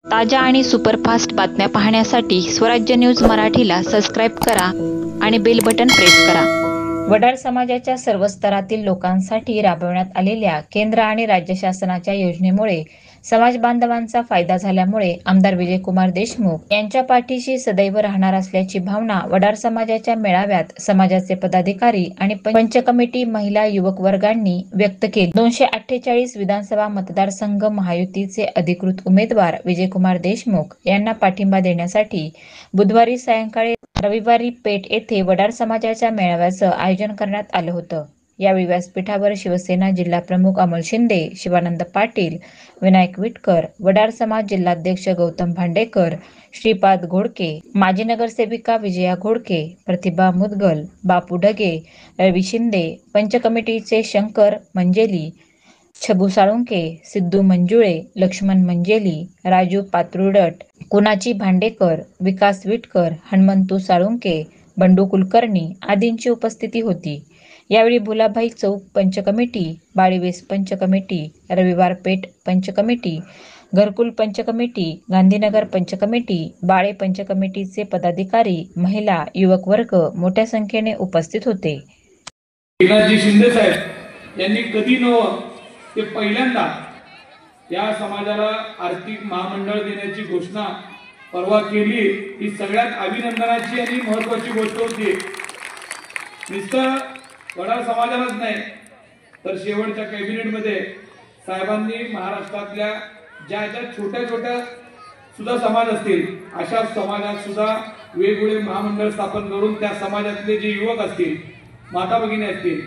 ताज्या आणि सुपरफास्ट बातम्या पाहण्यासाठी स्वराज्य न्यूज मराठीला सबस्क्राईब करा आणि बेल बटन प्रेस करा। वडार समाजाच्या सर्व स्तरातील लोकांसाठी राबवण्यात आलेल्या केंद्र आणि राज्य शासनाच्या योजनेमुळे समाज बांधवांचा फायदा झाल्यामुळे आमदार विजयकुमार देशमुख यांच्या पाठीशी सदैव राहणार असल्याची भावना वडार समाजाच्या मेळाव्यात समाजाचे पदाधिकारी आणि पंच कमिटी महिला युवक वर्गांनी व्यक्त केली। 248 विधानसभा मतदारसंघ महायुतीचे अधिकृत उमेदवार विजयकुमार देशमुख यांना पाठिंबा देण्यासाठी बुधवारी सायंकाळी रविवारी पेठ येथे वडार समाजाच्या मेळाव्याचं आयोजन करण्यात आलं होतं। यावेळी व्यासपीठावर शिवसेना जिल्हा प्रमुख अमोल शिंदे, शिवानंद पाटील, विनायक विटकर, वडार समाज जिल्हाध्यक्ष गौतम भांडेकर, श्रीपाद घोडके, माजी नगरसेविका विजया घोडके, प्रतिभा मुदगल, बापू ढगे, रवी शिंदे, पंच कमिटीचे शंकर मंजेली, छबू साळुंके, सिद्धू मंजुळे, लक्ष्मण मंजेली, राजू पात्रुडट, कुणाची भांडेकर, विकास विटकर, हनुमंतू साळुंके, बंडू कुलकर्णी आदींची उपस्थिती होती। यावेळी भुलाभाई चौक पंच कमिटी, बाळीवेस पंच कमिटी, रविवार पेठ पंच कमिटी, घरकुल पंच कमिटी, गांधीनगर पंच कमिटी, बाळे पंच कमिटीचे पदाधिकारी, महिला, युवक वर्ग मोठ्या संख्येने उपस्थित होते। एकनाथजी शिंदे साहेब यांनी कधी नव्ह ते पहिल्यांदा या समाजाला आर्थिक महामंडळ देण्याची घोषणा परवा केली। ही सगळ्यात अभिनंदनाची आणि महत्त्वाची गोष्ट होती। नुसतं वडार समाजालाच नाही तर शेवटच्या कॅबिनेटमध्ये साहेबांनी महाराष्ट्रातल्या ज्या छोट्या छोट्या सुद्धा समाज असतील अशा समाजात सुद्धा वेगवेगळे महामंडळ स्थापन करून त्या समाजातले जे युवक असतील, माता भगिनी असतील,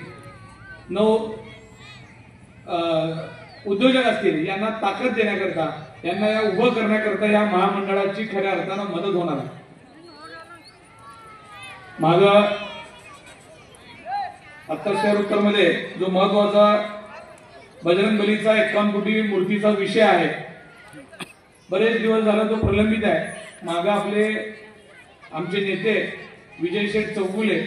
उद्योजक असतील यांना ताकद देण्याकरता, यांना या उभं करण्याकरता या महामंडळाची खऱ्या अर्थानं मदत होणार आहे। मागं आता शहर उत्तर मध्ये जो महत्वाचा बजरंगबलीचा 51 कोटी मूर्तीचा विषय आहे, बरेच दिवस झाला तो प्रलंबित आहे। मागे आमचे नेते विजय शेठ चौगुले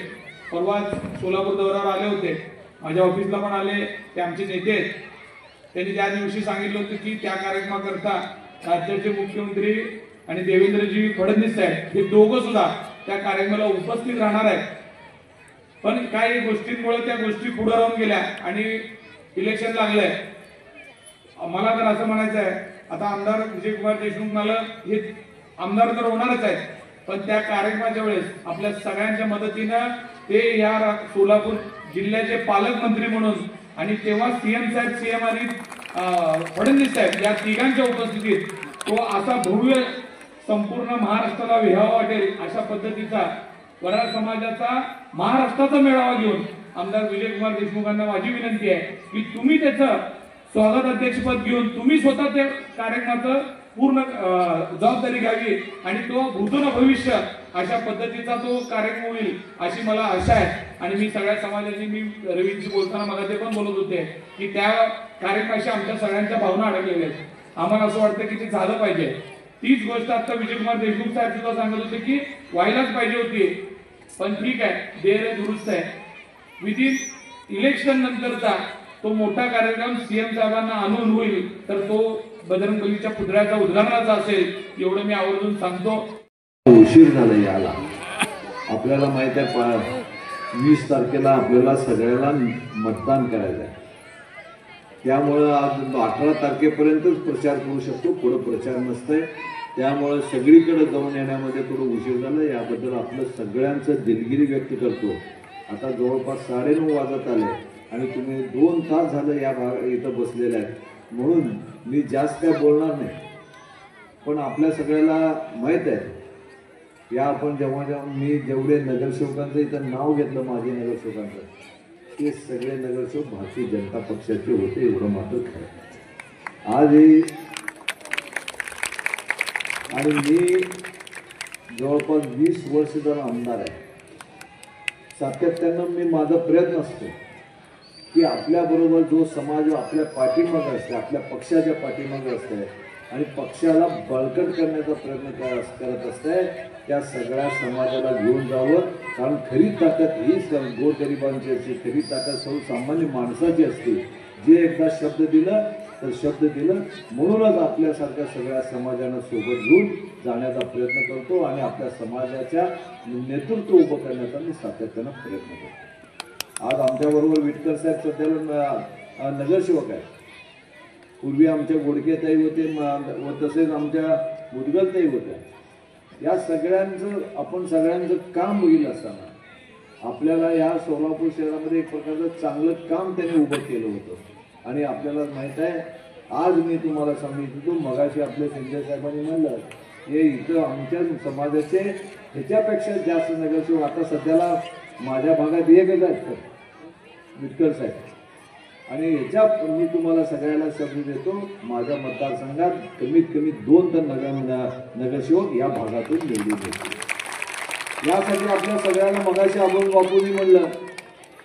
परवा सोलापूर दौऱ्यावर आले होते, माझ्या ऑफिसला पण आले, ते आमचे नेते आहेत। त्यांनी त्या दिवशी सांगितलं होतं की त्या कार्यक्रमाकरता राज्याचे मुख्यमंत्री आणि देवेंद्रजी फडणवीस साहेब हे दोघं सुद्धा त्या कार्यक्रमाला उपस्थित राहणार आहेत। पण काही गोष्टींमुळे त्या गोष्टी पुढे राहून गेल्या आणि इलेक्शन लागलंय। मला तर असं म्हणायचं आहे, आता आमदार विजयकुमार देशमुख मला हे आमदार तर होणारच आहेत, पण त्या कार्यक्रमाच्या वेळेस आपल्या सगळ्यांच्या मदतीनं ते या सोलापूर जिल्ह्याचे पालकमंत्री म्हणून आणि तेव्हा सीएम साहेब, सीएम आणि फडणवीस साहेब या तिघांच्या उपस्थितीत तो असा भव्य संपूर्ण महाराष्ट्राला विहावा वाटेल अशा पद्धतीचा वडार समाजाचा महाराष्ट्राचा मेळावा घेऊन आमदार विजयकुमार देशमुखांना माझी विनंती आहे की तुम्ही त्याचं स्वागत अध्यक्षपद घेऊन तुम्ही स्वतः त्या कार्यक्रमाचं पूर्ण जबाबदारी घ्यावी आणि तो भूतन भविष्य अशा पद्धतीचा तो कार्यक्रम होईल अशी मला आशा आहे। आणि मी सगळ्या समाजाची, मी रवींशी बोलताना मला ते पण बोलत होते की त्या कार्यक्रमाशी आमच्या सगळ्यांच्या भावना अडकलेल्या आहेत। आम्हाला असं वाटतं की ते झालं पाहिजे। तीच गोष्ट आता विजयकुमार देशमुख साहेब सुद्धा सांगत होते की व्हायलाच पाहिजे होती, पण ठीक आहे, देर आहे दुरुस्त आहे। विदिन इलेक्शन नंतरचा तो मोठा कार्यक्रम सीएम साहेबांना आणून होईल तर तो बजरंगबलीच्या पुतळ्याचा उद्घाटनाचा असेल, एवढं मी आवर्जून सांगतो। उशीर झाला याला, आपल्याला माहित आहे 20 तारखेला आपल्याला सगळ्याला मतदान करायचं आहे, त्यामुळं आज 18 तारखेपर्यंतच प्रचार करू शकतो, पुढे प्रचार नसतंय, त्यामुळे सगळीकडे जाऊन येण्यामध्ये थोडं उशीर झाला। याबद्दल आपलं सगळ्यांचं दिलगिरी व्यक्त करतो। आता जवळपास 9:30 वाजत आले आणि तुम्ही 2 तास झालं या इथं बसलेले आहेत, म्हणून मी जास्त काय बोलणार नाही। पण आपल्या सगळ्याला माहीत आहे या आपण जेव्हा मी जेवढे नगरसेवकांचं इथं नाव घेतलं, माझे नगरसेवकांचं, ते सगळे नगरसेवक भारतीय जनता पक्षाचे होते, एवढं मात्र खरं। आज आणि मी जवळपास 20 वर्ष झालं आमदार आहे। सातत्यानं मी माझा प्रयत्न असतो की आपल्याबरोबर जो समाज आपल्या पाठीमागे असते, आपल्या पक्षाच्या पाठीमागे असते आणि पक्षाला बळकट करण्याचा प्रयत्न करत असते, त्या सगळ्या समाजाला घेऊन जावं। कारण खरी ताकद हीच गोरगरिबांची असते, खरी ताकद सर्वसामान्य माणसाची असते। जे एकदा शब्द दिलं तर शब्द दिलं, म्हणूनच आपल्यासारख्या सगळ्या समाजानं सोबत घेऊन जाण्याचा प्रयत्न करतो आणि आपल्या समाजाच्या नेतृत्व उभं करण्याचा मी सातत्यानं प्रयत्न करतो. आज आमच्याबरोबर विटकर साहेब सध्याला नगरसेवक आहेत. पूर्वी आमच्या गोडकेताई होते व तसेच आमच्या मुदगलताई होत्या. या सगळ्यांचं काम बघितलं असताना आपल्याला या सोलापूर शहरामध्ये एक प्रकारचं चांगलं काम त्यांनी उभं केलं होतं. आणि आपल्याला माहीत आहे, आज मी तुम्हाला सांगितलं, मगाशी आपल्या संजय साहेबांनी म्हणलं हे इथं आमच्या समाजाचे ह्याच्यापेक्षा जास्त नगरसेवक आता सध्याला माझ्या भागात एकच आहेत विटकर साहेब. आणि ह्याच्या मी तुम्हाला सगळ्याला शब्द देतो, माझ्या मतदारसंघात कमीत कमी 2 तर नगरसेवक या भागातून निवडून येतील. यासाठी आपल्या सगळ्यांना मगाशी आपण बापूंनी म्हणलं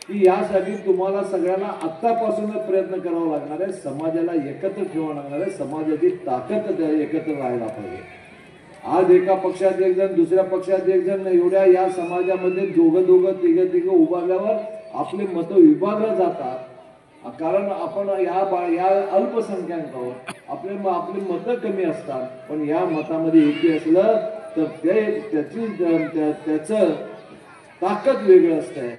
की यासाठी तुम्हाला सगळ्यांना आत्तापासूनच प्रयत्न करावा लागणार आहे. समाजाला एकत्र ठेवावं लागणार आहे. समाजाची ताकद एकत्र राहायला पाहिजे. आज एका पक्षात एक जण, दुसऱ्या पक्षात एक जण, एवढ्या या समाजामध्ये दोघं तिघं उभारल्यावर आपले मतं विभागलं जातात. कारण आपण या अल्पसंख्याक आहोत, आपले मतं कमी असतात. पण या मतामध्ये एकी असलं तर त्याचं ताकद वेगळं असतंय.